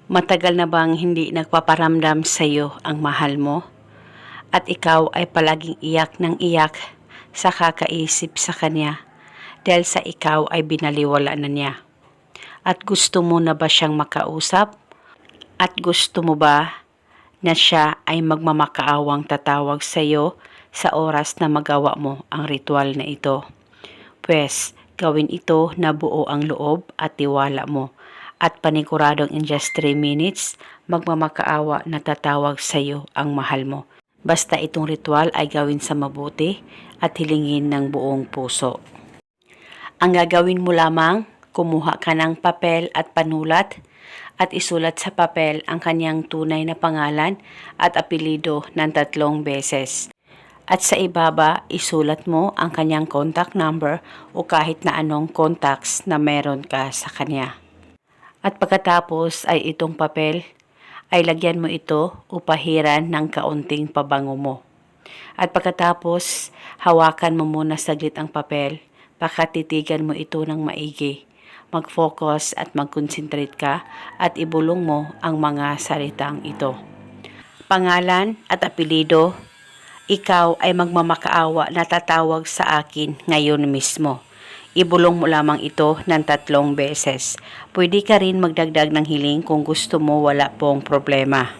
Matagal na bang hindi nagpaparamdam sa iyo ang mahal mo? At ikaw ay palaging iyak ng iyak sa kakaisip sa kanya dahil sa ikaw ay binaliwala na niya. At gusto mo na ba siyang makausap? At gusto mo ba na siya ay magmamakaawang tatawag sa iyo sa oras na magawa mo ang ritual na ito? Pwes, gawin ito na buo ang loob at tiwala mo. At paniguradong in just 3 minutes, magmamakaawa na tatawag sa iyo ang mahal mo. Basta itong ritual ay gawin sa mabuti at hilingin ng buong puso. Ang gagawin mo lamang, kumuha ka ng papel at panulat at isulat sa papel ang kanyang tunay na pangalan at apelido ng 3 beses. At sa ibaba, isulat mo ang kanyang contact number o kahit na anong contacts na meron ka sa kanya. At pagkatapos ay itong papel, ay lagyan mo ito o pahiran ng kaunting pabango mo. At pagkatapos, hawakan mo muna saglit ang papel, pakatitigan mo ito ng maigi. Mag-focus at mag-concentrate ka at ibulong mo ang mga salitang ito. Pangalan at apelido, ikaw ay magmamakaawa na tatawag sa akin ngayon mismo. Ibulong mo lamang ito ng 3 beses. Pwede ka rin magdagdag ng hiling kung gusto mo, wala pong problema.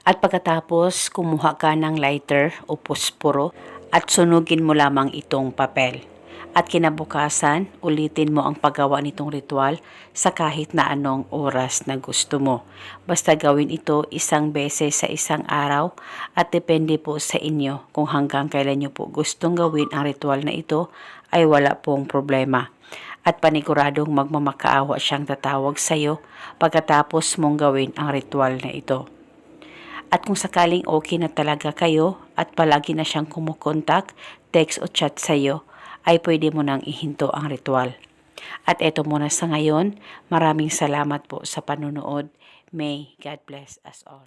At pagkatapos, kumuha ka ng lighter o posporo at sunugin mo lamang itong papel. At kinabukasan, ulitin mo ang paggawa nitong ritual sa kahit na anong oras na gusto mo. Basta gawin ito 1 beses sa isang araw at depende po sa inyo kung hanggang kailan nyo po gustong gawin ang ritual na ito ay wala pong problema. At paniguradong magmamakaawa siyang tatawag sa iyo pagkatapos mong gawin ang ritual na ito. At kung sakaling okay na talaga kayo at palagi na siyang kumukontak, text o chat sa iyo, ay pwede mo nang ihinto ang ritual. At eto muna sa ngayon, maraming salamat po sa panunood. May God bless us all.